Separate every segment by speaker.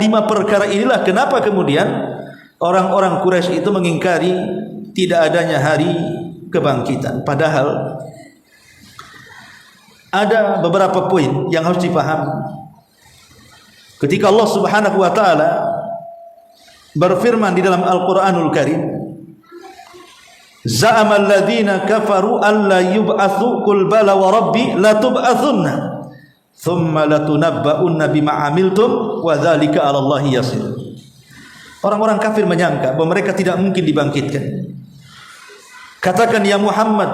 Speaker 1: 5 perkara inilah kenapa kemudian orang-orang Quraisy itu mengingkari tidak adanya hari kebangkitan. Padahal ada beberapa poin yang harus dipahami. Ketika Allah Subhanahu wa taala berfirman di dalam Al-Qur'anul Karim, za'amal ladzina kafaru alla yub'atsu qul bala wa rabbi la tub'atsunna thumma latunabba'unna bima 'amiltum wa dzalika 'ala Allahi yasir. Orang-orang kafir menyangka bahwa mereka tidak mungkin dibangkitkan. Katakan ya Muhammad,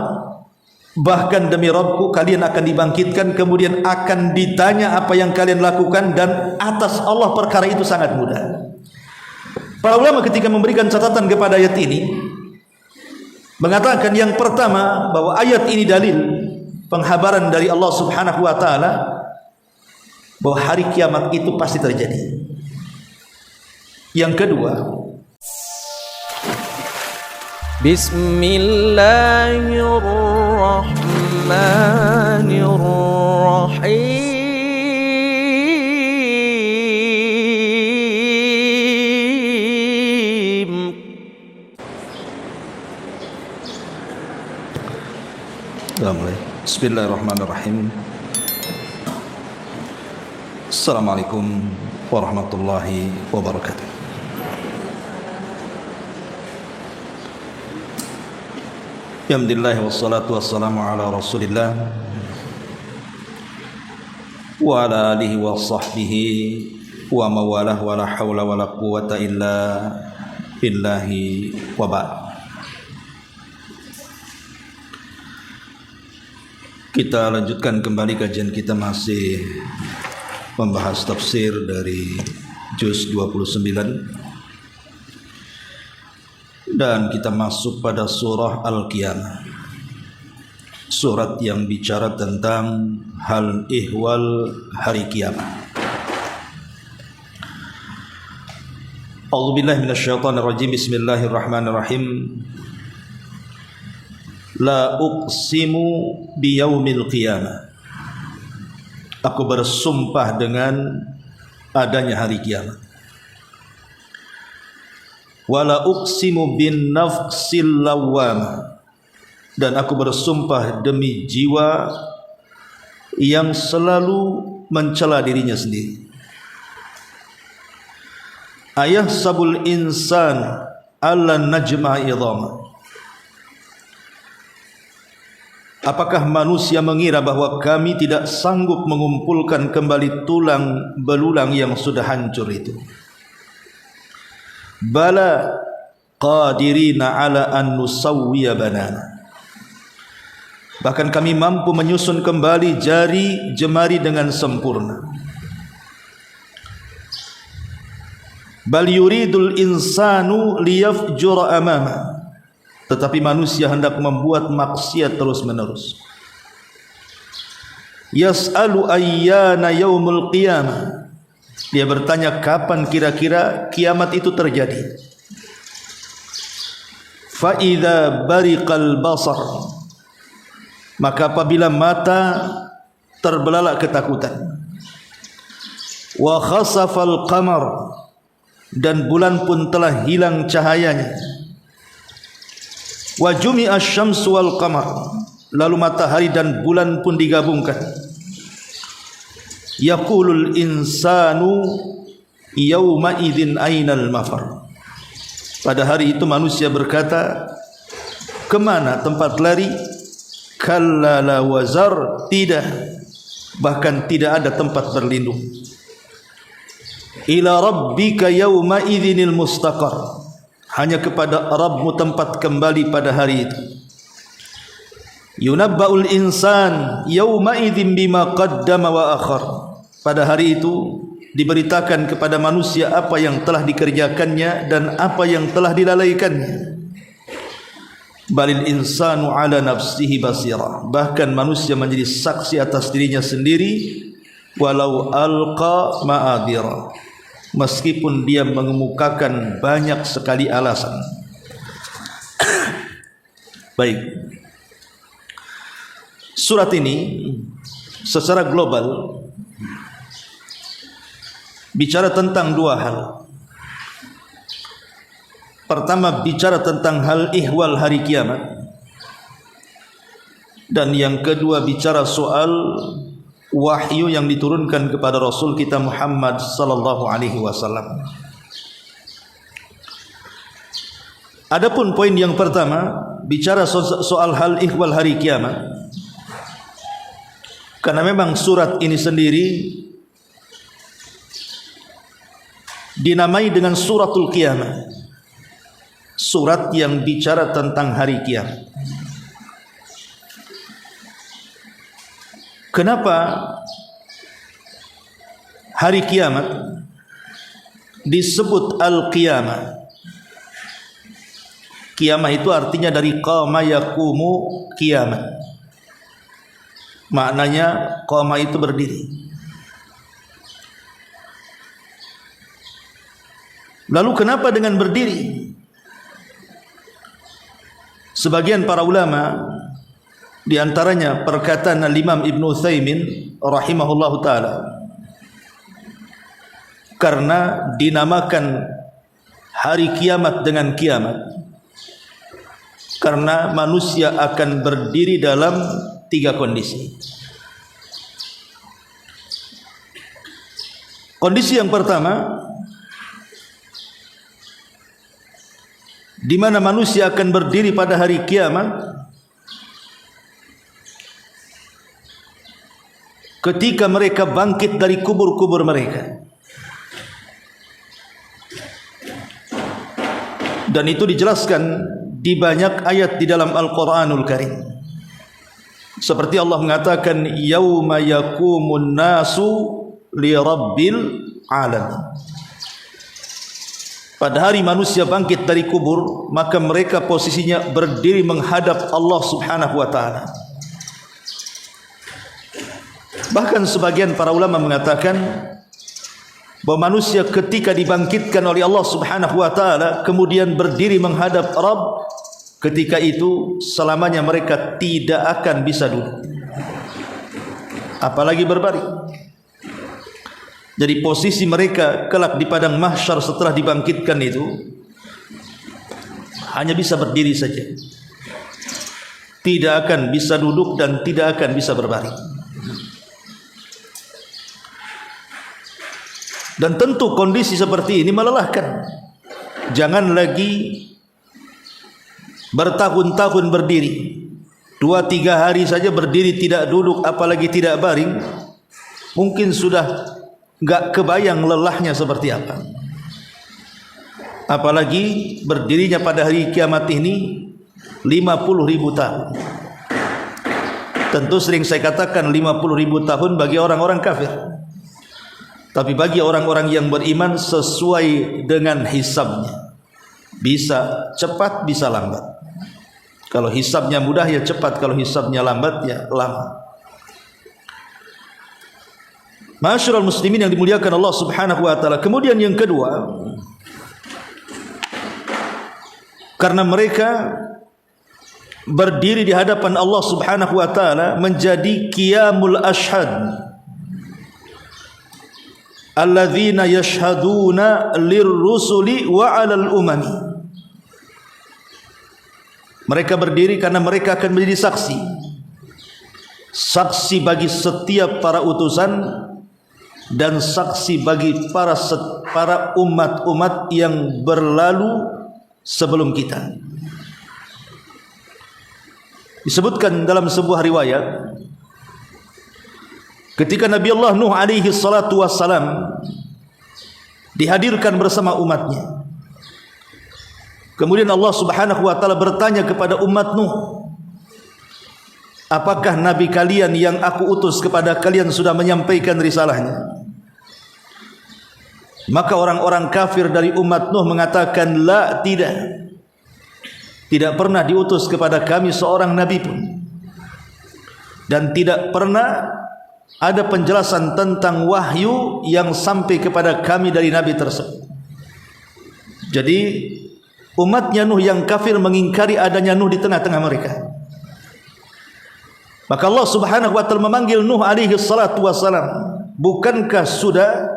Speaker 1: bahkan demi Rabbku kalian akan dibangkitkan, kemudian akan ditanya apa yang kalian lakukan, dan atas Allah perkara itu sangat mudah. Para ulama ketika memberikan catatan kepada ayat ini mengatakan yang pertama bahwa ayat ini dalil penghabaran dari Allah Subhanahu wa taala bahwa hari kiamat itu pasti terjadi. Yang kedua,
Speaker 2: Bismillahirrahmanirrahim.
Speaker 1: Bismillahirrahmanirrahim. Assalamualaikum warahmatullahi wabarakatuh. Alhamdulillah wassalatu wassalamu ala Rasulillah wa ala alihi wa sahbihi wa mawalah wa la hawla wa la quwwata illa billahi wa ba'd. Kita lanjutkan kembali kajian kita, masih membahas tafsir dari juz 29. Dan kita masuk pada surah Al-Qiyamah, surat yang bicara tentang hal ihwal hari kiamat. A'udzubillahi minasyaitonirrajim. Bismillahirrahmanirrahim. La uqsimu biyaumil qiyamah. Aku bersumpah dengan adanya hari kiamat. Wala uqsimu bin nafsil lawwamah, dan aku bersumpah demi jiwa yang selalu mencela dirinya sendiri. Ayahsabul insan alla najma idhama. Apakah manusia mengira bahwa kami tidak sanggup mengumpulkan kembali tulang belulang yang sudah hancur itu? Bala qadirina ala an nusawwiya banana. Bahkan kami mampu menyusun kembali jari jemari dengan sempurna. Bal yuridul insanu liyafjura amama. Tetapi manusia hendak membuat maksiat terus menerus. Yas'alu ayyana yaumul qiyamah. Dia bertanya kapan kira-kira kiamat itu terjadi. Fa idza bariqal basar, maka apabila mata terbelalak ketakutan. Wa khasafal qamar, dan bulan pun telah hilang cahayanya. Wa jumi'asy syamsu wal qamar, lalu matahari dan bulan pun digabungkan. Yaqulul insanu yauma idzin ainal mafar. Pada hari itu manusia berkata, kemana tempat lari? Kalla la wazar, tidak, bahkan tidak ada tempat berlindung. Ila rabbika yauma idzinil mustaqar, hanya kepada Rabbmu tempat kembali pada hari itu. Yunabba'ul insan yauma idzin bima qaddama wa akhar. Pada hari itu diberitakan kepada manusia apa yang telah dikerjakannya dan apa yang telah dilalaikannya. Balil insanu ala nafsihi basira, bahkan manusia menjadi saksi atas dirinya sendiri. Walau alqa ma'adira, meskipun dia mengemukakan banyak sekali alasan. Baik, surat ini secara global bicara tentang dua hal. Pertama, bicara tentang hal ihwal hari kiamat, dan yang kedua bicara soal wahyu yang diturunkan kepada Rasul kita Muhammad sallallahu alaihi wasallam. Adapun poin yang pertama, bicara soal hal ihwal hari kiamat, karena memang surat ini sendiri dinamai dengan suratul Qiyamah, surat yang bicara tentang hari kiamat. Kenapa hari kiamat disebut al-qiyamah? Qiyamah itu artinya dari qama yaqumu qiyamah, maknanya qama itu berdiri. Lalu kenapa dengan berdiri? Sebagian para ulama, di antaranya perkataan Imam Ibn Utsaimin rahimahullahu taala, karena dinamakan hari kiamat dengan kiamat karena manusia akan berdiri dalam tiga kondisi. Kondisi yang pertama, di mana manusia akan berdiri pada hari kiamat ketika mereka bangkit dari kubur-kubur mereka. Dan itu dijelaskan di banyak ayat di dalam Al-Quranul Karim. Seperti Allah mengatakan, yauma yaqumun nasu li rabbil alamin. Pada hari manusia bangkit dari kubur, maka mereka posisinya berdiri menghadap Allah Subhanahu wa taala. Bahkan sebagian para ulama mengatakan bahwa manusia ketika dibangkitkan oleh Allah Subhanahu wa taala kemudian berdiri menghadap Rabb, ketika itu selamanya mereka tidak akan bisa duduk, apalagi berbaring. Jadi posisi mereka kelak di padang mahsyar setelah dibangkitkan itu hanya bisa berdiri saja, tidak akan bisa duduk dan tidak akan bisa berbaring. Dan tentu kondisi seperti ini melelahkan. Jangan lagi bertahun-tahun berdiri, 2-3 hari saja berdiri tidak duduk, apalagi tidak baring, mungkin sudah enggak kebayang lelahnya seperti apa. Apalagi berdirinya pada hari kiamat ini 50.000 tahun. Tentu sering saya katakan 50.000 tahun bagi orang-orang kafir. Tapi bagi orang-orang yang beriman sesuai dengan hisabnya. Bisa cepat, bisa lambat. Kalau hisabnya mudah ya cepat, kalau hisabnya lambat ya lama. Ma'asyiral muslimin yang dimuliakan Allah Subhanahu wa taala. Kemudian yang kedua, karena mereka berdiri di hadapan Allah Subhanahu wa taala menjadi qiyamul ashhad, alladzina yashhaduna lirrusuli wa 'alal umami. Mereka berdiri karena mereka akan menjadi saksi, saksi bagi setiap para utusan dan saksi bagi para umat-umat yang berlalu sebelum kita. Disebutkan dalam sebuah riwayat, ketika Nabi Allah Nuh alaihi salatu wassalam dihadirkan bersama umatnya, kemudian Allah Subhanahu wa taala bertanya kepada umat Nuh, apakah nabi kalian yang aku utus kepada kalian sudah menyampaikan risalahnya? Maka orang-orang kafir dari umat Nuh mengatakan, la, tidak. Tidak pernah diutus kepada kami seorang nabi pun, dan tidak pernah ada penjelasan tentang wahyu yang sampai kepada kami dari nabi tersebut. Jadi umatnya Nuh yang kafir mengingkari adanya Nuh di tengah-tengah mereka. Maka Allah Subhanahu wa taala memanggil Nuh alaihi salatu wassalam, bukankah sudah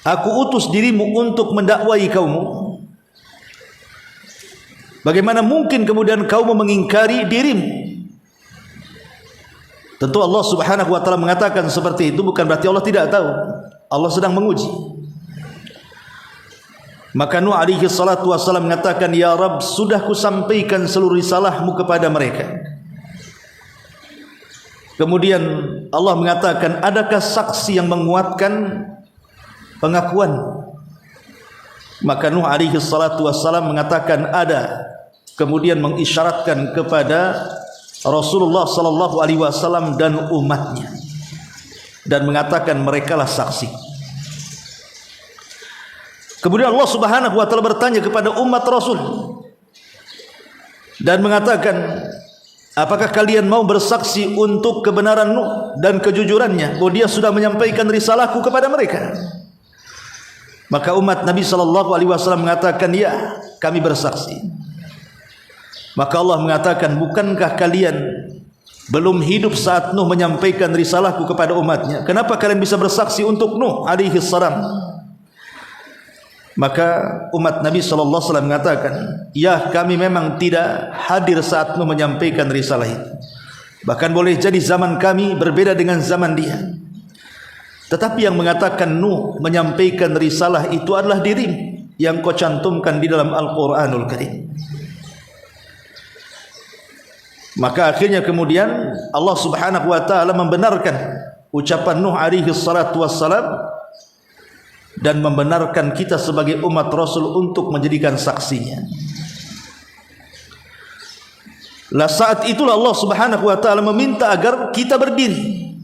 Speaker 1: Aku utus dirimu untuk mendakwai kaummu. Bagaimana mungkin kemudian kaum mengingkari dirimu? Tentu Allah Subhanahu wa taala mengatakan seperti itu bukan berarti Allah tidak tahu. Allah sedang menguji. Maka Nuh alaihi salatu wassalam mengatakan, "Ya Rabb, sudah kusampaikan seluruh risalahmu kepada mereka." Kemudian Allah mengatakan, "Adakah saksi yang menguatkan pengakuan?" Maka Nuh alaihi salatu wassalam mengatakan, "Ada." Kemudian mengisyaratkan kepada Rasulullah sallallahu alaihi wasallam dan umatnya dan mengatakan merekalah saksi. Kemudian Allah Subhanahu wa taala bertanya kepada umat Rasul dan mengatakan, apakah kalian mau bersaksi untuk kebenaran Nuh dan kejujurannya bahwa dia sudah menyampaikan risalahku kepada mereka? Maka umat Nabi sallallahu alaihi wasallam mengatakan, ya, kami bersaksi. Maka Allah mengatakan, bukankah kalian belum hidup saat Nuh menyampaikan risalahku kepada umatnya? Kenapa kalian bisa bersaksi untuk Nuh alaihi salam? Maka umat Nabi sallallahu alaihi wasallam mengatakan, ya, kami memang tidak hadir saat Nuh menyampaikan risalah itu. Bahkan boleh jadi zaman kami berbeda dengan zaman dia. Tetapi yang mengatakan Nuh menyampaikan risalah itu adalah dirimu yang kau cantumkan di dalam Al-Quranul Karim. Maka akhirnya kemudian Allah Subhanahu wa taala membenarkan ucapan Nuh alaihi salatu wassalam dan membenarkan kita sebagai umat Rasul untuk menjadikan saksinya. Lah saat itulah Allah Subhanahu wa taala meminta agar kita berdiri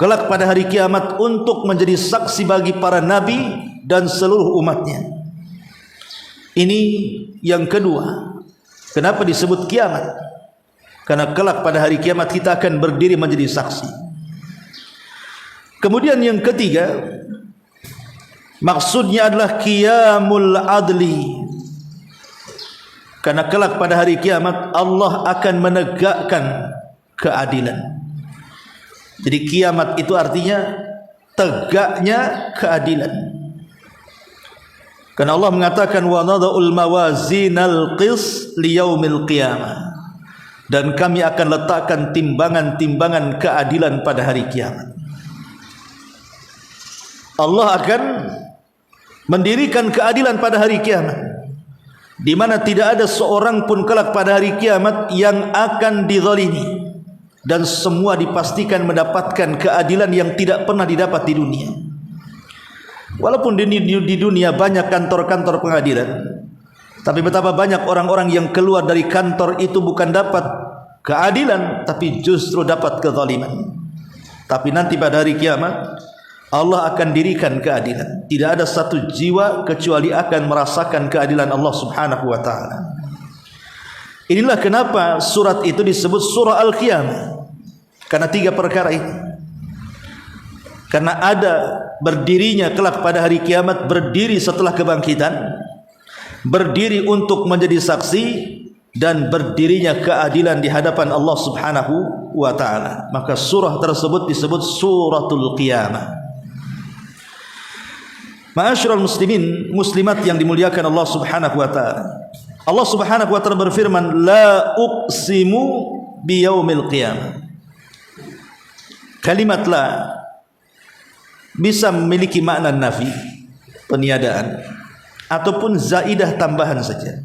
Speaker 1: kelak pada hari kiamat untuk menjadi saksi bagi para nabi dan seluruh umatnya. Ini yang kedua. Kenapa disebut kiamat? Karena kelak pada hari kiamat kita akan berdiri menjadi saksi. Kemudian yang ketiga, maksudnya adalah qiyamul adli. Karena kelak pada hari kiamat Allah akan menegakkan keadilan. Jadi kiamat itu artinya tegaknya keadilan. Karena Allah mengatakan, wa nada'ul mawazinal qis liyaumil qiyamah, dan kami akan letakkan timbangan-timbangan keadilan pada hari kiamat. Allah akan mendirikan keadilan pada hari kiamat, di mana tidak ada seorang pun kelak pada hari kiamat yang akan dizalimi, dan semua dipastikan mendapatkan keadilan yang tidak pernah didapat di dunia. Walaupun di dunia banyak kantor-kantor pengadilan, tapi betapa banyak orang-orang yang keluar dari kantor itu bukan dapat keadilan, tapi justru dapat kezaliman. Tapi nanti pada hari kiamat Allah akan dirikan keadilan. Tidak ada satu jiwa kecuali akan merasakan keadilan Allah Subhanahu wa taala. Inilah kenapa surat itu disebut surah Al-Qiyamah. Karena tiga perkara ini. Karena ada berdirinya kelak pada hari kiamat, berdiri setelah kebangkitan, berdiri untuk menjadi saksi, dan berdirinya keadilan di hadapan Allah Subhanahu wa taala. Maka surah tersebut disebut suratul Qiyamah. Ma'asyiral muslimin, muslimat yang dimuliakan Allah Subhanahu wa taala. Allah Subhanahu wa taala berfirman, la uqsimu biyaumil qiyamah. Kalimat la bisa memiliki makna nafi, peniadaan, ataupun zaidah, tambahan saja.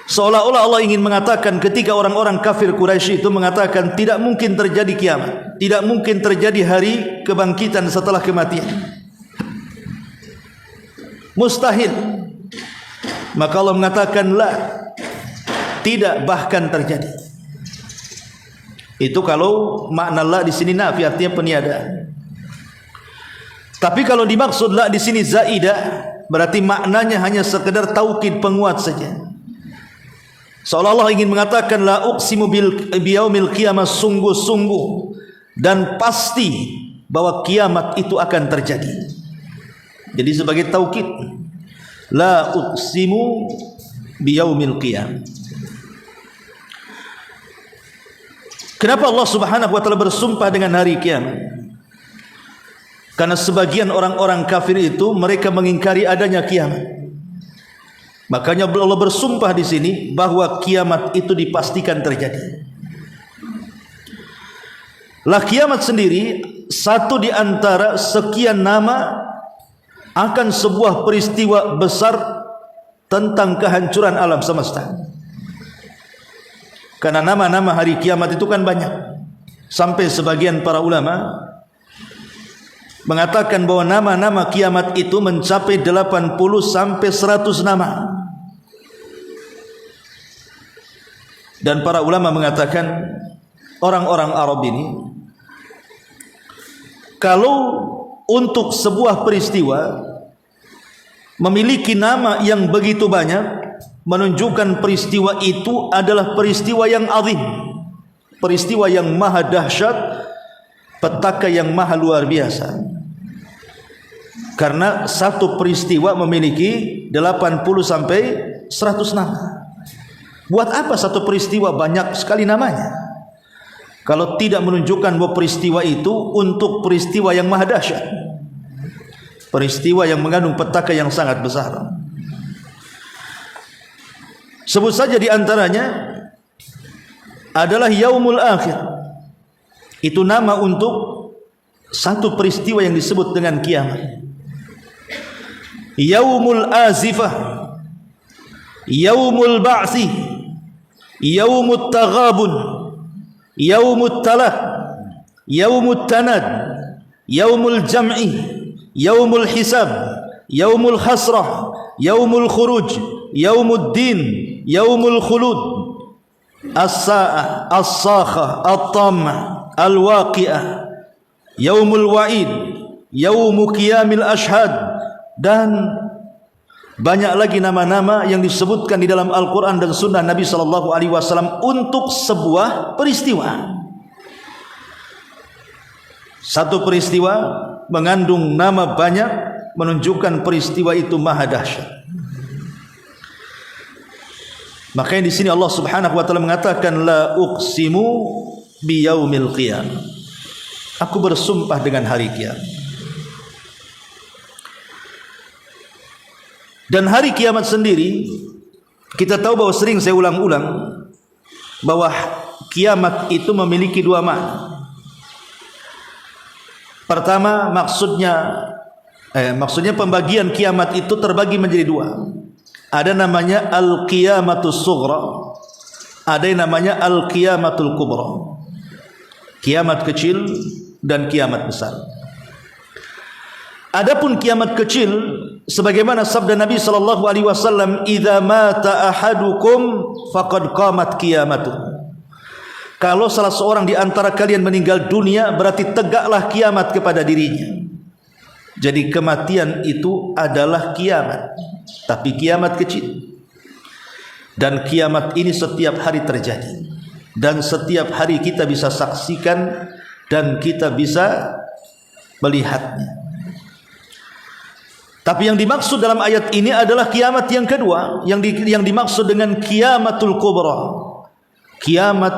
Speaker 1: Seolah-olah Allah ingin mengatakan ketika orang-orang kafir Quraisy itu mengatakan tidak mungkin terjadi kiamat, tidak mungkin terjadi hari kebangkitan setelah kematian, mustahil. Maka Allah mengatakan la, tidak bahkan terjadi. Itu kalau makna la di sini nafi, artinya peniadaan. Tapi kalau dimaksud la di sini zaidah, berarti maknanya hanya sekedar taukid, penguat saja. Seolah-olah ingin mengatakan la uqsimu biyaumil qiyamah, sungguh-sungguh dan pasti bahwa kiamat itu akan terjadi. Jadi sebagai taukid, la uqsimu biyaumil qiyamah. Kenapa Allah Subhanahu wa taala bersumpah dengan hari kiamat? Karena sebagian orang-orang kafir itu mereka mengingkari adanya kiamat. Makanya Allah bersumpah di sini bahwa kiamat itu dipastikan terjadi. Lah kiamat sendiri satu di antara sekian nama akan sebuah peristiwa besar tentang kehancuran alam semesta. Karena nama-nama hari kiamat itu kan banyak. Sampai sebagian para ulama mengatakan bahwa nama-nama kiamat itu mencapai 80 sampai 100 nama. Dan para ulama mengatakan orang-orang Arab ini kalau untuk sebuah peristiwa memiliki nama yang begitu banyak, menunjukkan peristiwa itu adalah peristiwa yang azim, peristiwa yang maha dahsyat, petaka yang maha luar biasa. Karena satu peristiwa memiliki 80 sampai 100 nama. Buat apa satu peristiwa banyak sekali namanya kalau tidak menunjukkan bahwa peristiwa itu untuk peristiwa yang maha dahsyat, peristiwa yang mengandung petaka yang sangat besar. Sebut saja di antaranya adalah Yaumul Akhir. Itu nama untuk satu peristiwa yang disebut dengan kiamat. Yaumul Azifah, Yaumul Ba'si, Yaumut Taghabun, Yaumut Talah, Yaumut Tanad, Yaumul Jam'i, Yaumul Hisab, Yaumul Hasrah, Yaumul Khuruj, Yaumud Din, Yaumul Khulud, As-Sa'ah, As-Sakhah, At-Tammah, Al-Waqi'ah, Yaumul Wa'id, Yaumu Qiyamil Ashhad, dan banyak lagi nama-nama yang disebutkan di dalam Al-Quran dan Sunnah Nabi SAW untuk sebuah peristiwa. Satu peristiwa mengandung nama banyak, menunjukkan peristiwa itu maha dahsyat. Makanya di sini Allah Subhanahu wa taala mengatakan la uqsimu biyaumil qiyamah. Aku bersumpah dengan hari kiamat. Dan hari kiamat sendiri kita tahu bahwa sering saya ulang-ulang bahwa kiamat itu memiliki dua makna. Pertama maksudnya pembagian kiamat itu terbagi menjadi dua. Ada namanya al-qiyamatus sughra, ada yang namanya al-qiyamatul kubra. Kiamat kecil dan kiamat besar. Adapun kiamat kecil sebagaimana sabda Nabi sallallahu alaihi wasallam, "Idza mata ahadukum faqad qamat qiyamatuh." Kalau salah seorang di antara kalian meninggal dunia, berarti tegaklah kiamat kepada dirinya. Jadi kematian itu adalah kiamat, tapi kiamat kecil. Dan kiamat ini setiap hari terjadi, dan setiap hari kita bisa saksikan dan kita bisa melihatnya. Tapi yang dimaksud dalam ayat ini adalah kiamat yang kedua, yang dimaksud dengan kiamatul kubra, kiamat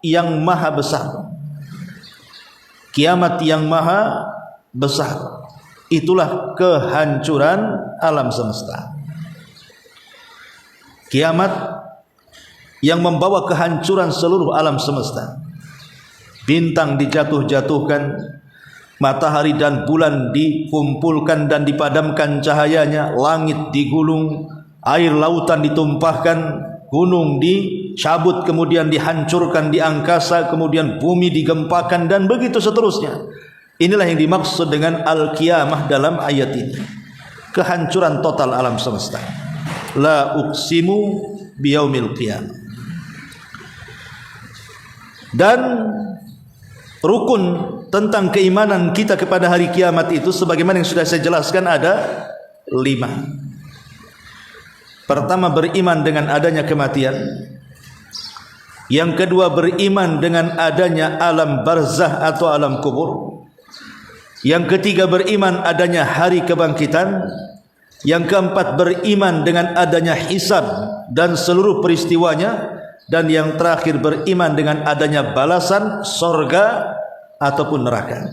Speaker 1: yang maha besar. Kiamat yang maha besar, itulah kehancuran alam semesta. Kiamat yang membawa kehancuran seluruh alam semesta. Bintang dijatuh-jatuhkan, matahari dan bulan dikumpulkan dan dipadamkan cahayanya, langit digulung, air lautan ditumpahkan, gunung dicabut kemudian dihancurkan di angkasa, kemudian bumi digempakan, dan begitu seterusnya. Inilah yang dimaksud dengan al-qiyamah dalam ayat ini, kehancuran total alam semesta. La uqsimu biyaumil qiyamah. Dan rukun tentang keimanan kita kepada hari kiamat itu sebagaimana yang sudah saya jelaskan ada 5. Pertama, beriman dengan adanya kematian. Yang kedua, beriman dengan adanya alam barzah atau alam kubur. Yang ketiga, beriman adanya hari kebangkitan. Yang keempat, beriman dengan adanya hisab dan seluruh peristiwanya. Dan yang terakhir, beriman dengan adanya balasan sorga ataupun neraka.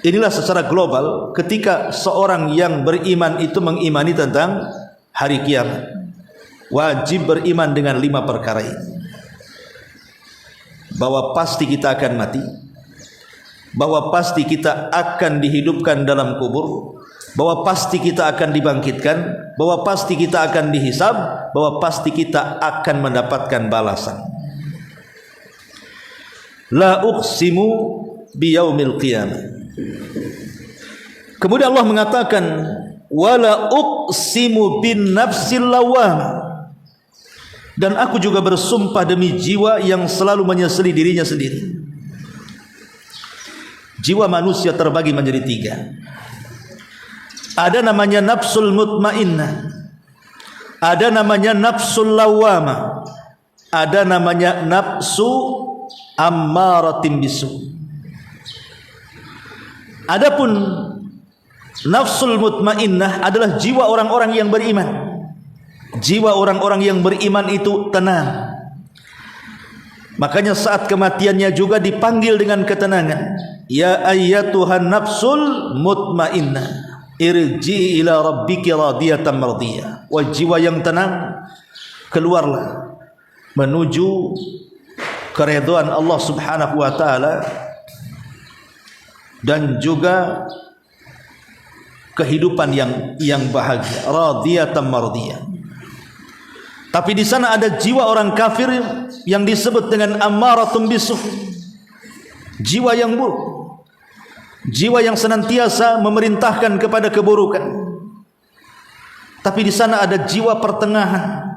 Speaker 1: Inilah secara global ketika seorang yang beriman itu mengimani tentang hari kiamat. Wajib beriman dengan 5 perkara ini. Bahwa pasti kita akan mati, bahwa pasti kita akan dihidupkan dalam kubur, bahwa pasti kita akan dibangkitkan, bahwa pasti kita akan dihisab, bahwa pasti kita akan mendapatkan balasan. La uqsimu biyaumil qiyamah. Kemudian Allah mengatakan wala uqsimu bin nafsil lawwamah, dan aku juga bersumpah demi jiwa yang selalu menyesali dirinya sendiri. Jiwa manusia terbagi menjadi 3. Ada namanya nafsul mutmainnah, ada namanya nafsul lawwamah, ada namanya nafsu ammaratin bisu. Adapun nafsul mutmainnah adalah jiwa orang-orang yang beriman. Jiwa orang-orang yang beriman itu tenang. Makanya saat kematiannya juga dipanggil dengan ketenangan. Ya ayyatuhan nafsul mutmainnah, irji ila rabbiki radiyatan mardiyah. Wah, jiwa yang tenang, keluarlah menuju keridhaan Allah Subhanahu wa taala dan juga kehidupan yang bahagia, radiyatan mardiyah. Tapi di sana ada jiwa orang kafir yang disebut dengan ammaratun bisuh, jiwa yang buruk, jiwa yang senantiasa memerintahkan kepada keburukan. Tapi di sana ada jiwa pertengahan,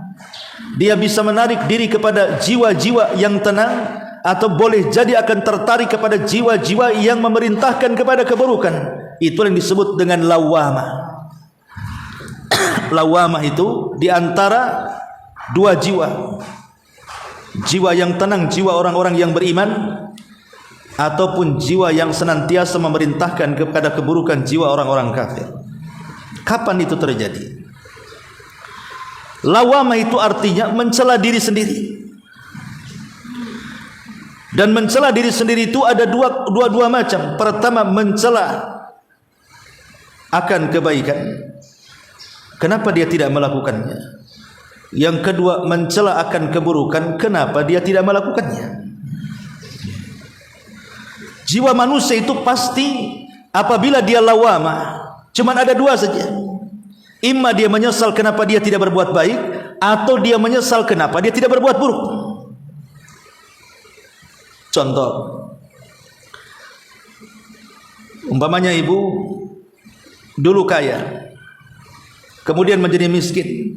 Speaker 1: dia bisa menarik diri kepada jiwa-jiwa yang tenang, atau boleh jadi akan tertarik kepada jiwa-jiwa yang memerintahkan kepada keburukan. Itu yang disebut dengan lawamah. Lawamah itu diantara 2 jiwa. Jiwa yang tenang, jiwa orang-orang yang beriman, ataupun jiwa yang senantiasa memerintahkan kepada keburukan, jiwa orang-orang kafir. Kapan itu terjadi? Lawamah itu artinya mencela diri sendiri. Dan mencela diri sendiri itu ada dua macam. Pertama, mencela akan kebaikan, kenapa dia tidak melakukannya? Yang kedua, mencela akan keburukan, kenapa dia tidak melakukannya? Jiwa manusia itu pasti apabila dia lawamah, cuman ada 2 saja. Imma dia menyesal kenapa dia tidak berbuat baik, atau dia menyesal kenapa dia tidak berbuat buruk. Contoh, umpamanya ibu dulu kaya, kemudian menjadi miskin,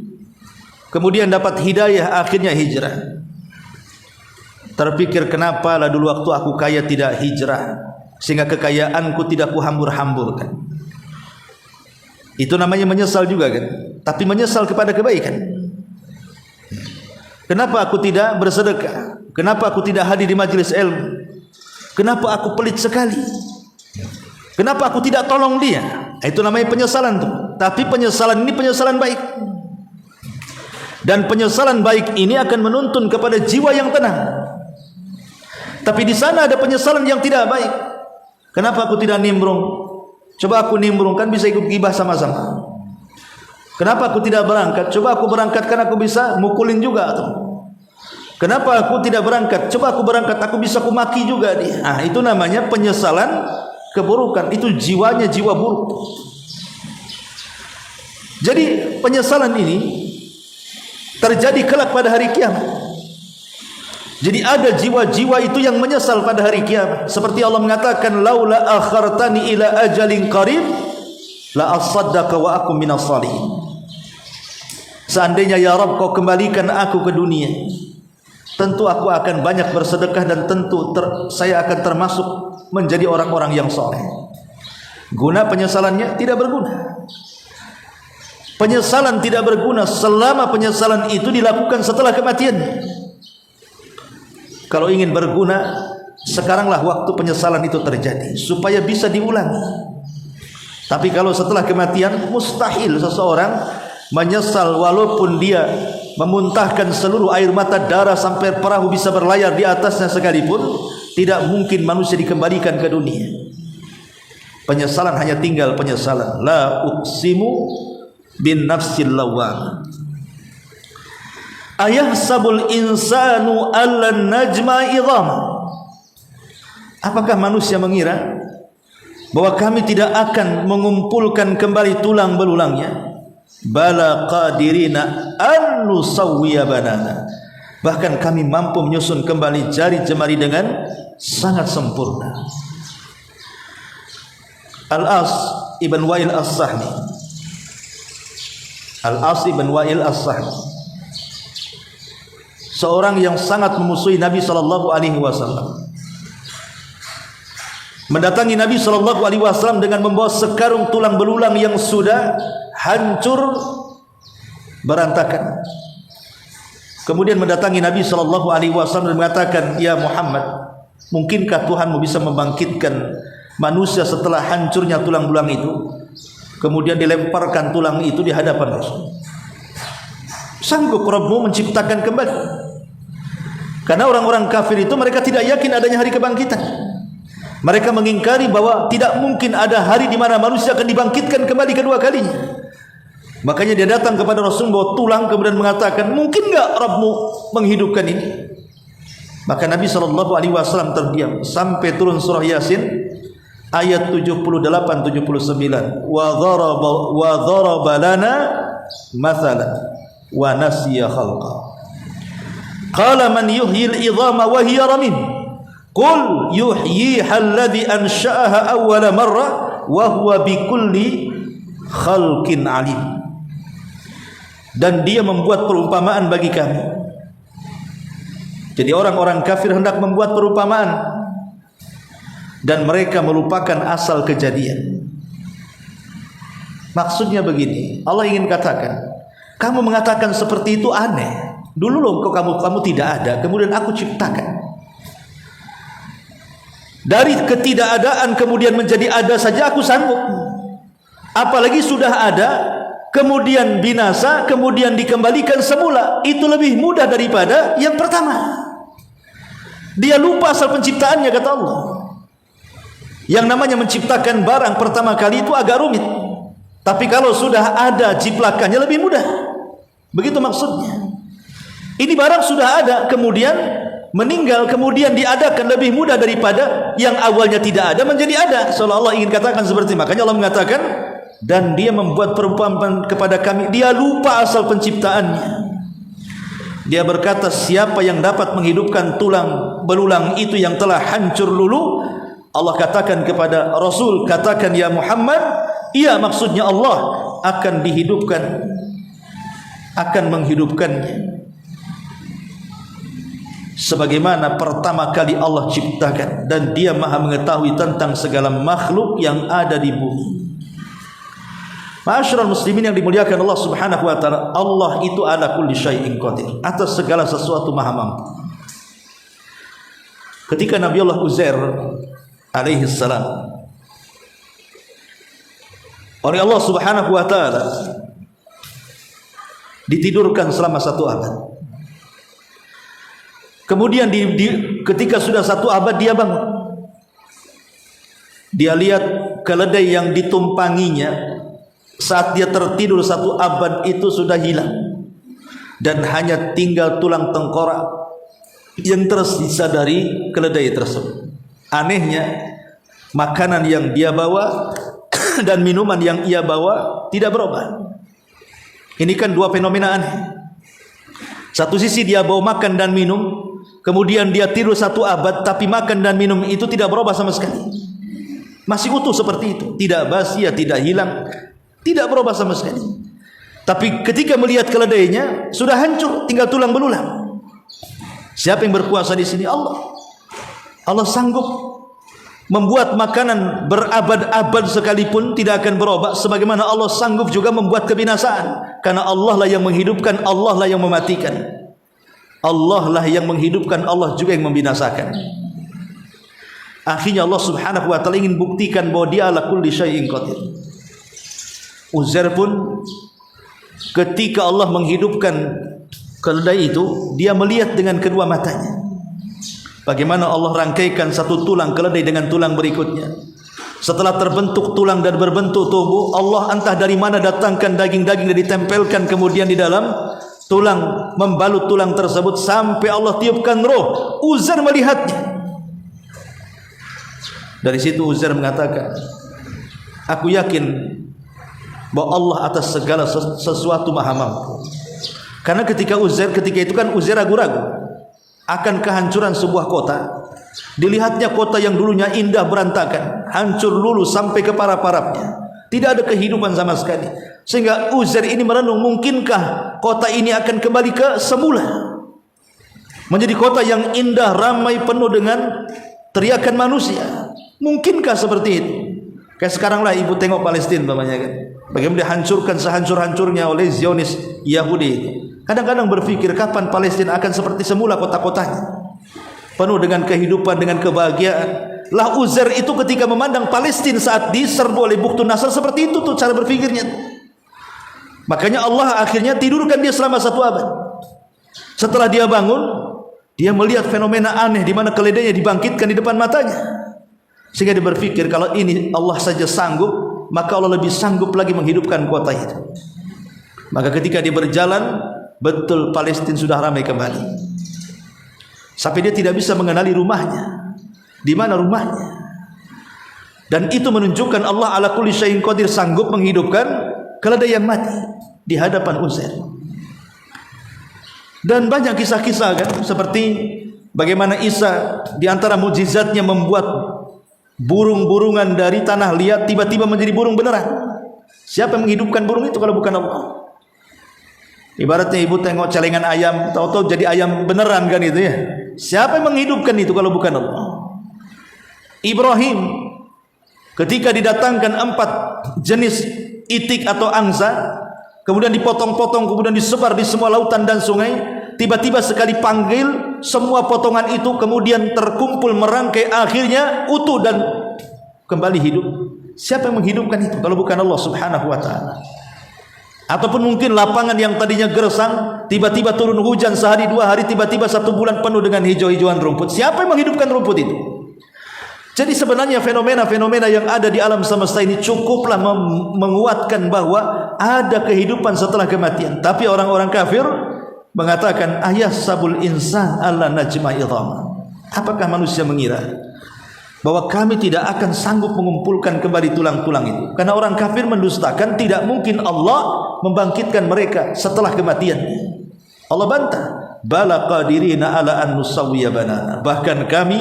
Speaker 1: kemudian dapat hidayah, akhirnya hijrah. Terpikir, kenapa lah dulu waktu aku kaya tidak hijrah, sehingga kekayaanku tidak kuhambur-hamburkan. Itu namanya menyesal juga kan, tapi menyesal kepada kebaikan. Kenapa aku tidak bersedekah? Kenapa aku tidak hadir di majelis ilmu? Kenapa aku pelit sekali? Kenapa aku tidak tolong dia? Itu namanya penyesalan tuh. Tapi penyesalan ini penyesalan baik. Dan penyesalan baik ini akan menuntun kepada jiwa yang tenang. Tapi di sana ada penyesalan yang tidak baik. Kenapa aku tidak nimbrung? Coba aku nimbrung, kan bisa ikut gibah sama-sama. Kenapa aku tidak berangkat? Coba aku berangkat, kan aku bisa mukulin juga tuh. Kenapa aku tidak berangkat? Coba aku berangkat, aku bisa kumaki juga dia. Ah, itu namanya penyesalan keburukan. Itu jiwanya jiwa buruk. Jadi penyesalan ini terjadi kelak pada hari kiamat. Jadi ada jiwa-jiwa itu yang menyesal pada hari kiamat. Seperti Allah mengatakan, laula akhartani ila ajalin qarib la asaddaqa wa akum minas salihin. Seandainya ya Rabb kau kembalikan aku ke dunia, tentu aku akan banyak bersedekah dan tentu saya akan termasuk menjadi orang-orang yang soleh. Guna penyesalannya? Tidak berguna. Penyesalan tidak berguna selama penyesalan itu dilakukan setelah kematian. Kalau ingin berguna, sekaranglah waktu penyesalan itu terjadi supaya bisa diulangi. Tapi kalau setelah kematian, mustahil seseorang menyesal walaupun dia memuntahkan seluruh air mata darah sampai perahu bisa berlayar di atasnya sekalipun. Tidak mungkin manusia dikembalikan ke dunia. Penyesalan hanya tinggal penyesalan. La uqsimu bin nafsil lawwamah. Ayahsabul insanu allan najma idhama. Apakah manusia mengira bahwa kami tidak akan mengumpulkan kembali tulang belulangnya? Bala qadirina an nusawwiya banana. Bahkan kami mampu menyusun kembali jari jemari dengan sangat sempurna. Al-As ibn Wa'il As-Sahmi. Al-As ibn Wa'il As-Sahmi, seorang yang sangat memusuhi Nabi sallallahu alaihi wasallam, mendatangi Nabi sallallahu alaihi wasallam dengan membawa sekarung tulang belulang yang sudah hancur berantakan. Kemudian mendatangi Nabi sallallahu alaihi wasallam dan mengatakan, "Ya Muhammad, mungkinkah Tuhanmu bisa membangkitkan manusia setelah hancurnya tulang belulang itu?" Kemudian dilemparkan tulang itu di hadapan Rasul. Sanggup Rabbmu menciptakan kembali? Karena orang-orang kafir itu mereka tidak yakin adanya hari kebangkitan. Mereka mengingkari bahwa tidak mungkin ada hari di mana manusia akan dibangkitkan kembali kedua kalinya. Makanya dia datang kepada Rasul bawa tulang, kemudian mengatakan, "Mungkin enggak Rabbmu menghidupkan ini?" Maka Nabi SAW terdiam sampai turun surah Yasin ayat 78-79. Wa dharaba lana mathalan wa nasiya khalqa. Qala man yuhyil idhama wa hiya ramim. Qul yuhyiha alladhi ansha'aha awwala marrah wa huwa bikulli khalqin alim. Dan dia membuat perumpamaan bagi kami. Jadi orang-orang kafir hendak membuat perumpamaan dan mereka melupakan asal kejadian. Maksudnya begini, Allah ingin katakan, kamu mengatakan seperti itu aneh. Dulu loh kamu tidak ada, kemudian aku ciptakan. Dari ketidakadaan kemudian menjadi ada saja aku sanggup. Apalagi sudah ada, kemudian binasa, kemudian dikembalikan semula. Itu lebih mudah daripada yang pertama. Dia lupa asal penciptaannya, kata Allah. Yang namanya menciptakan barang pertama kali itu agak rumit. Tapi kalau sudah ada ciplakannya lebih mudah. Begitu maksudnya. Ini barang sudah ada, kemudian meninggal, kemudian diadakan lebih mudah daripada yang awalnya tidak ada menjadi ada. Seolah-olah ingin katakan seperti itu. Makanya Allah mengatakan, dan dia membuat perumpamaan kepada kami. Dia lupa asal penciptaannya. Dia berkata, siapa yang dapat menghidupkan tulang belulang itu yang telah hancur lulu? Allah katakan kepada Rasul, katakan ya Muhammad, iya, maksudnya Allah akan dihidupkan, akan menghidupkannya sebagaimana pertama kali Allah ciptakan, dan dia maha mengetahui tentang segala makhluk yang ada di bumi. Ma'asyiral muslimin yang dimuliakan Allah Subhanahu wa taala, Allah itu ala kulli syai'in qadir, atas segala sesuatu maha mampu. Ketika Nabi Allah Uzair alaihi salam oleh Allah Subhanahu wa taala ditidurkan selama 1 abad. Kemudian ketika sudah 1 abad dia bangun. Dia lihat keledai yang ditumpanginya saat dia tertidur 1 abad itu sudah hilang, dan hanya tinggal tulang tengkorak yang tersisa dari keledai tersebut. Anehnya, makanan yang dia bawa dan minuman yang ia bawa tidak berubah. Ini kan 2 fenomena aneh. Satu sisi dia bawa makan dan minum, kemudian dia tidur 1 abad, tapi makan dan minum itu tidak berubah sama sekali. Masih utuh seperti itu, tidak basi, tidak hilang, tidak berubah sama sekali. Tapi ketika melihat keledainya sudah hancur, tinggal tulang belulang. Siapa yang berkuasa di sini? Allah. Allah sanggup membuat makanan berabad-abad sekalipun tidak akan berubah, sebagaimana Allah sanggup juga membuat kebinasaan. Karena Allah lah yang menghidupkan, Allah lah yang mematikan. Allah lah yang menghidupkan, Allah juga yang membinasakan. Akhirnya Allah Subhanahu wa taala ingin buktikan bahwa dia ala kulli syai'in qadir. Uzair pun ketika Allah menghidupkan keledai itu, dia melihat dengan kedua matanya bagaimana Allah rangkaikan 1 tulang keledai dengan tulang berikutnya. Setelah terbentuk tulang dan berbentuk tubuh, Allah entah dari mana datangkan daging-daging dan ditempelkan kemudian di dalam tulang, membalut tulang tersebut sampai Allah tiupkan roh. Uzair melihatnya. Dari situ Uzair mengatakan, aku yakin bahwa Allah atas segala sesuatu maha mampu. Karena ketika itu kan Uzair ragu-ragu akan kehancuran sebuah kota. Dilihatnya kota yang dulunya indah berantakan, hancur luluh sampai ke para-parapnya, tidak ada kehidupan sama sekali. Sehingga Uzair ini merenung, mungkinkah kota ini akan kembali ke semula, menjadi kota yang indah, ramai, penuh dengan teriakan manusia? Mungkinkah seperti itu? Kayak sekarang lah ibu tengok Palestina namanya kan, bagaimana dihancurkan sehancur-hancurnya oleh Zionis Yahudi itu. Kadang-kadang berpikir kapan Palestina akan seperti semula kota-kotanya, penuh dengan kehidupan, dengan kebahagiaan. Lah Uzair itu ketika memandang Palestina saat diserbu oleh Bukhtun Nasr, seperti itu tuh cara berpikirnya. Makanya Allah akhirnya tidurkan dia selama 1 abad. Setelah dia bangun, dia melihat fenomena aneh di mana keledainya dibangkitkan di depan matanya. Sehingga dia berpikir, kalau ini Allah saja sanggup, maka Allah lebih sanggup lagi menghidupkan kota itu. Maka ketika dia berjalan, betul Palestina sudah ramai kembali. Sampai dia tidak bisa mengenali rumahnya, di mana rumahnya. Dan itu menunjukkan Allah ala kulli syai'in qadir, sanggup menghidupkan keledai yang mati di hadapan Uzair. Dan banyak kisah-kisah kan, seperti bagaimana Isa di antara mukjizatnya membuat burung-burungan dari tanah liat tiba-tiba menjadi burung beneran. Siapa yang menghidupkan burung itu kalau bukan Allah? Ibaratnya ibu tengok celengan ayam, tahu-tahu jadi ayam beneran kan itu ya. Siapa yang menghidupkan itu kalau bukan Allah? Ibrahim ketika didatangkan 4 jenis itik atau angsa, kemudian dipotong-potong, kemudian disebar di semua lautan dan sungai, tiba-tiba sekali panggil, semua potongan itu kemudian terkumpul merangkai, akhirnya utuh dan kembali hidup. Siapa yang menghidupkan itu kalau bukan Allah subhanahu wa ta'ala? Ataupun mungkin lapangan yang tadinya gersang, tiba-tiba turun hujan sehari 2 hari, tiba-tiba 1 bulan penuh dengan hijau-hijauan rumput. Siapa yang menghidupkan rumput itu? Jadi sebenarnya fenomena-fenomena yang ada di alam semesta ini cukuplah menguatkan bahwa ada kehidupan setelah kematian. Tapi orang-orang kafir mengatakan, ayahsabul insan alla najma idhama. Apakah manusia mengira bahwa kami tidak akan sanggup mengumpulkan kembali tulang-tulang itu? Karena orang kafir mendustakan tidak mungkin Allah membangkitkan mereka setelah kematian. Allah bantah, bala qadirina ala an nusawwiya banana. Bahkan kami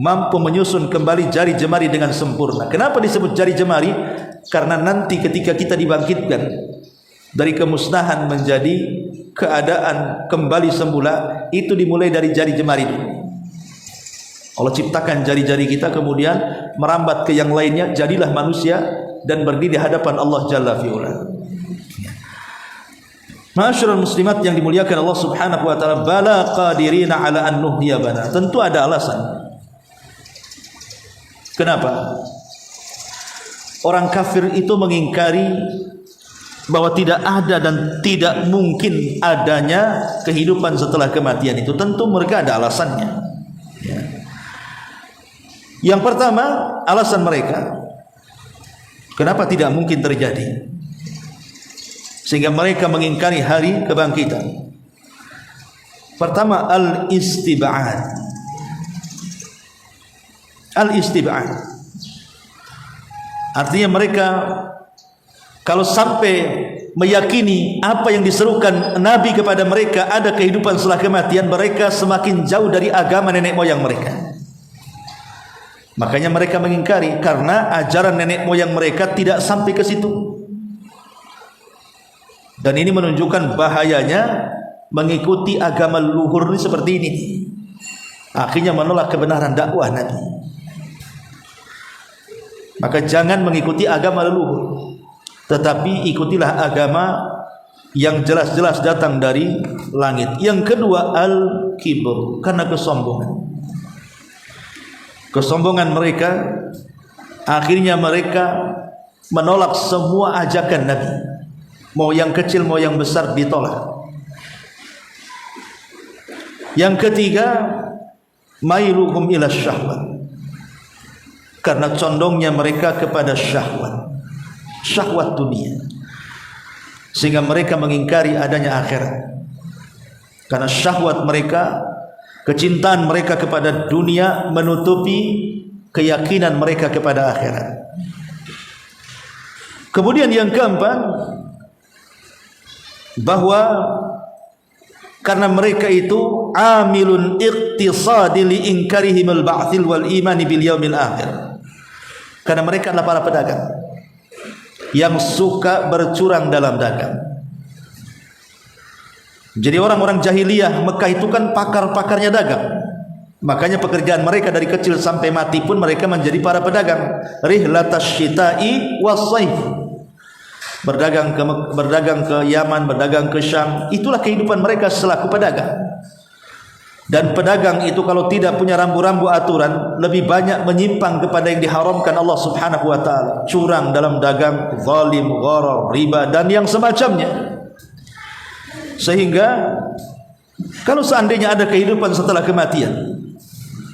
Speaker 1: mampu menyusun kembali jari jemari dengan sempurna. Kenapa disebut jari jemari? Karena nanti ketika kita dibangkitkan dari kemusnahan menjadi keadaan kembali semula, itu dimulai dari jari jemari dulu. Allah ciptakan jari-jari kita, kemudian merambat ke yang lainnya, jadilah manusia dan berdiri di hadapan Allah Jalla fi'ula. Ma'asyiral muslimat yang dimuliakan Allah subhanahu wa ta'ala, bala qadirina ala an nuhya bana. Tentu ada alasan. Kenapa? Orang kafir itu mengingkari bahwa tidak ada dan tidak mungkin adanya kehidupan setelah kematian itu. Tentu mereka ada alasannya. Ya. Yang pertama, alasan mereka kenapa tidak mungkin terjadi, sehingga mereka mengingkari hari kebangkitan. Pertama, al-istib'ad. Al-istib'ad artinya mereka kalau sampai meyakini apa yang diserukan Nabi kepada mereka, ada kehidupan setelah kematian, mereka semakin jauh dari agama nenek moyang mereka. Makanya mereka mengingkari, karena ajaran nenek moyang mereka tidak sampai ke situ. Dan ini menunjukkan bahayanya mengikuti agama leluhur ini seperti ini. Akhirnya menolak kebenaran dakwah Nabi. Maka jangan mengikuti agama leluhur, tetapi ikutilah agama yang jelas-jelas datang dari langit. Yang kedua, al-kibr, karena kesombongan. Kesombongan mereka, akhirnya mereka menolak semua ajakan Nabi. Mau yang kecil, mau yang besar ditolak. Yang ketiga, mailuhum ila syahwat, karena condongnya mereka kepada syahwat dunia, sehingga mereka mengingkari adanya akhirat. Karena syahwat mereka, kecintaan mereka kepada dunia menutupi keyakinan mereka kepada akhirat. Kemudian yang keempat, bahwa karena mereka itu amilun iqtisadi li inkarihimul ba'thil wal imani bil yaumil akhir. Karena mereka adalah para pedagang yang suka bercurang dalam dagang. Jadi orang-orang jahiliyah Mekah itu kan pakar-pakarnya dagang. Makanya pekerjaan mereka dari kecil sampai mati pun mereka menjadi para pedagang. Rihlatash syita'i was-saif. Berdagang ke Yaman, berdagang ke Syam. Itulah kehidupan mereka selaku pedagang. Dan pedagang itu kalau tidak punya rambu-rambu aturan, lebih banyak menyimpang kepada yang diharamkan Allah Subhanahu wa taala. Curang dalam dagang, zalim, gharar, riba dan yang semacamnya. Sehingga kalau seandainya ada kehidupan setelah kematian,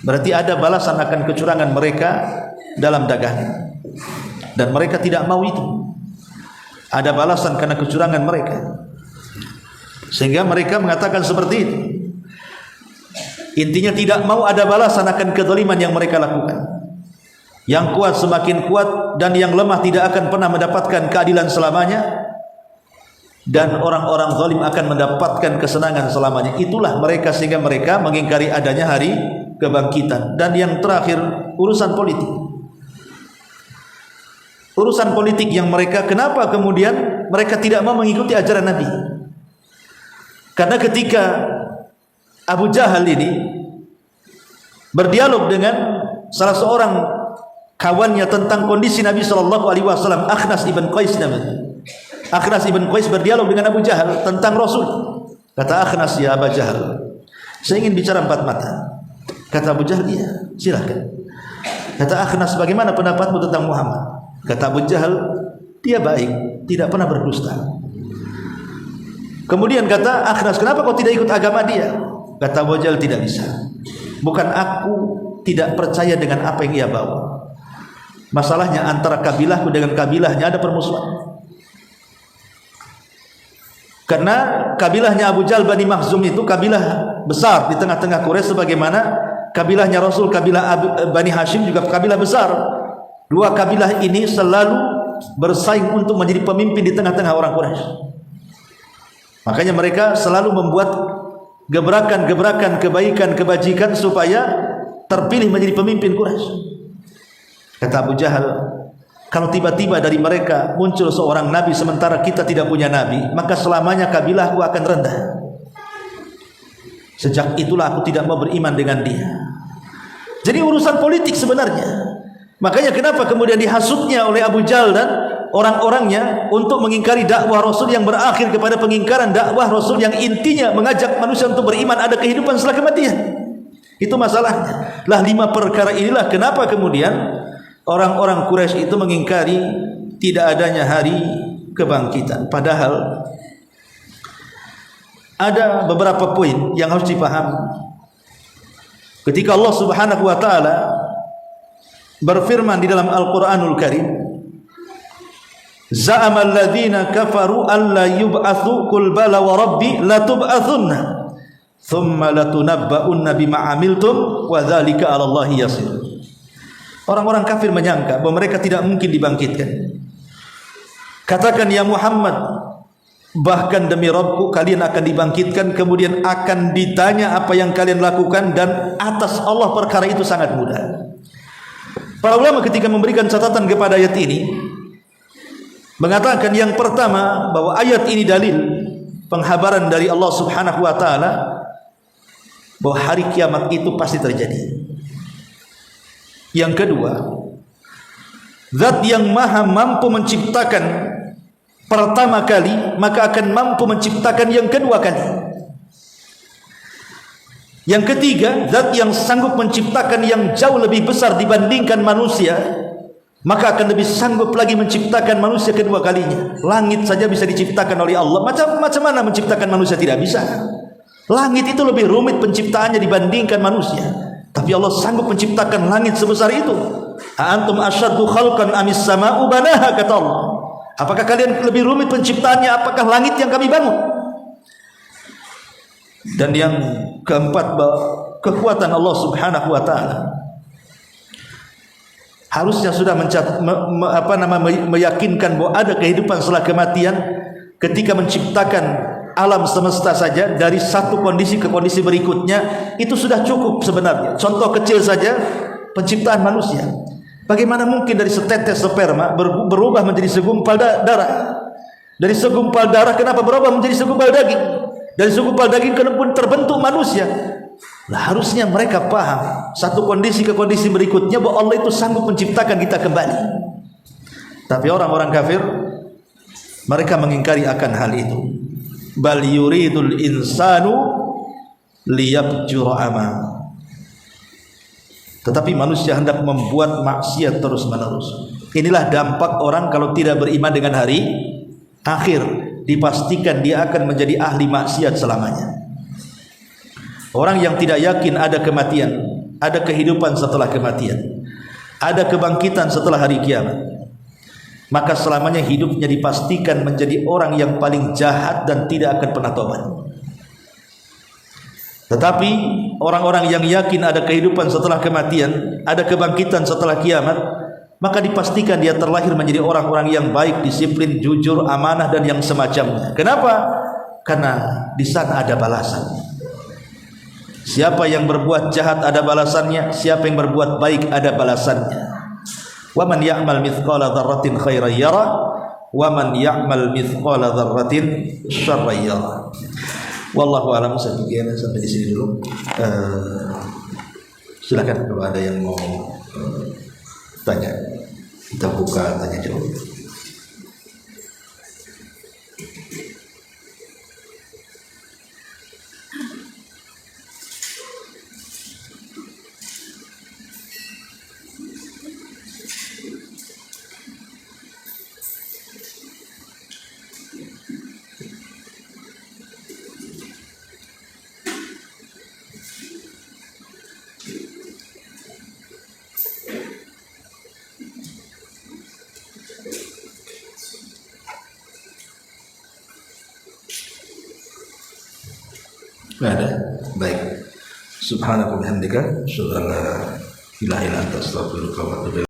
Speaker 1: berarti ada balasan akan kecurangan mereka dalam dagang. Dan mereka tidak mau itu. Ada balasan karena kecurangan mereka. Sehingga mereka mengatakan seperti itu. Intinya tidak mau ada balasan akan kezaliman yang mereka lakukan. Yang kuat semakin kuat dan yang lemah tidak akan pernah mendapatkan keadilan selamanya. Dan orang-orang zalim akan mendapatkan kesenangan selamanya. Itulah mereka, sehingga mereka mengingkari adanya hari kebangkitan. Dan yang terakhir, urusan politik. Urusan politik yang mereka, kenapa kemudian mereka tidak mau mengikuti ajaran Nabi? Karena ketika Abu Jahal ini berdialog dengan salah seorang kawannya tentang kondisi Nabi SAW, Akhnas ibn Qais namanya. Akhnas ibn Qais berdialog dengan Abu Jahal tentang Rasul. Kata Akhnas, ya Abu Jahal, saya ingin bicara empat mata. Kata Abu Jahal, iya, silakan. Kata Akhnas, bagaimana pendapatmu tentang Muhammad? Kata Abu Jahal, dia baik, tidak pernah berdusta. Kemudian kata Akhnas, kenapa kau tidak ikut agama dia? Kata Abu Jahal, tidak bisa. Bukan aku tidak percaya dengan apa yang ia bawa. Masalahnya antara kabilahku dengan kabilahnya ada permusuhan. Karena kabilahnya Abu Jahal Bani Makhzum itu kabilah besar di tengah-tengah Quraisy, sebagaimana kabilahnya Rasul, kabilah Bani Hashim juga kabilah besar. Dua kabilah ini selalu bersaing untuk menjadi pemimpin di tengah-tengah orang Quraisy. Makanya mereka selalu membuat gebrakan-gebrakan kebaikan, kebajikan supaya terpilih menjadi pemimpin Quraisy. Kata Abu Jahal, kalau tiba-tiba dari mereka muncul seorang nabi sementara kita tidak punya nabi, maka selamanya kabilahku akan rendah. Sejak itulah aku tidak mau beriman dengan dia. Jadi urusan politik sebenarnya. Makanya kenapa kemudian dihasutnya oleh Abu Jahal dan orang-orangnya untuk mengingkari dakwah Rasul yang berakhir kepada pengingkaran dakwah Rasul yang intinya mengajak manusia untuk beriman ada kehidupan setelah kematian. Itu masalahnya. Lah 5 perkara inilah kenapa kemudian orang-orang Quraisy itu mengingkari tidak adanya hari kebangkitan. Padahal ada beberapa poin yang harus dipahami. Ketika Allah Subhanahu wa taala berfirman di dalam Al-Qur'anul Karim, za'amal ladzina kafaru alla yub'atsu qul bala wa rabbi latub'atsunna thumma latunabba'unna bima 'amiltum wa dzalika 'ala Allahi yasir. Orang-orang kafir menyangka bahwa mereka tidak mungkin dibangkitkan. Katakan ya Muhammad, bahkan demi Rabbku kalian akan dibangkitkan, kemudian akan ditanya apa yang kalian lakukan, dan atas Allah perkara itu sangat mudah. Para ulama ketika memberikan catatan kepada ayat ini mengatakan yang pertama bahwa ayat ini dalil penghabaran dari Allah Subhanahu wa taala bahwa hari kiamat itu pasti terjadi. Yang kedua, zat yang maha mampu menciptakan pertama kali, maka akan mampu menciptakan yang kedua kali. Yang ketiga, zat yang sanggup menciptakan yang jauh lebih besar dibandingkan manusia, maka akan lebih sanggup lagi menciptakan manusia kedua kalinya. Langit saja bisa diciptakan oleh Allah, macam mana menciptakan manusia tidak bisa. Langit itu lebih rumit penciptaannya dibandingkan manusia. Tapi Allah sanggup menciptakan langit sebesar itu. Antum asyaddu khalqan amis sama'u banaha, kata Allah. Apakah kalian lebih rumit penciptaannya? Apakah langit yang kami bangun? Dan yang keempat, kekuatan Allah Subhanahu wa taala. Harusnya sudah meyakinkan bahwa ada kehidupan setelah kematian ketika menciptakan alam semesta saja dari satu kondisi ke kondisi berikutnya, itu sudah cukup sebenarnya. Contoh kecil saja, penciptaan manusia. Bagaimana mungkin dari setetes sperma berubah menjadi segumpal darah? Dari segumpal darah kenapa berubah menjadi segumpal daging? Dari segumpal daging kenapa terbentuk manusia? Nah, harusnya mereka paham satu kondisi ke kondisi berikutnya bahwa Allah itu sanggup menciptakan kita kembali. Tapi orang-orang kafir, mereka mengingkari akan hal itu. Bal yuridul insanu liyabjura amal. Tetapi manusia hendak membuat maksiat terus-menerus. Inilah dampak orang kalau tidak beriman dengan hari akhir. Dipastikan dia akan menjadi ahli maksiat selamanya. Orang yang tidak yakin ada kematian, ada kehidupan setelah kematian, ada kebangkitan setelah hari kiamat, maka selamanya hidupnya dipastikan menjadi orang yang paling jahat dan tidak akan pernah tobat. Tetapi orang-orang yang yakin ada kehidupan setelah kematian, ada kebangkitan setelah kiamat, maka dipastikan dia terlahir menjadi orang-orang yang baik, disiplin, jujur, amanah, dan yang semacamnya. Kenapa? Karena di sana ada balasan. Siapa yang berbuat jahat ada balasannya, siapa yang berbuat baik ada balasannya. Wa man ya'mal mithqala dzarratin khairan yara, wa man ya'mal mithqala dzarratin syarran yara. Wallahu a'lam. Sampai di sini dulu. Silakan kalau ada yang mau tanya, kita buka tanya jawab. Nggak ada. Baik. Subhanallah wa bihamdika, asyhadu an la ilaha illa anta, astaghfiruka wa atubu ilaik.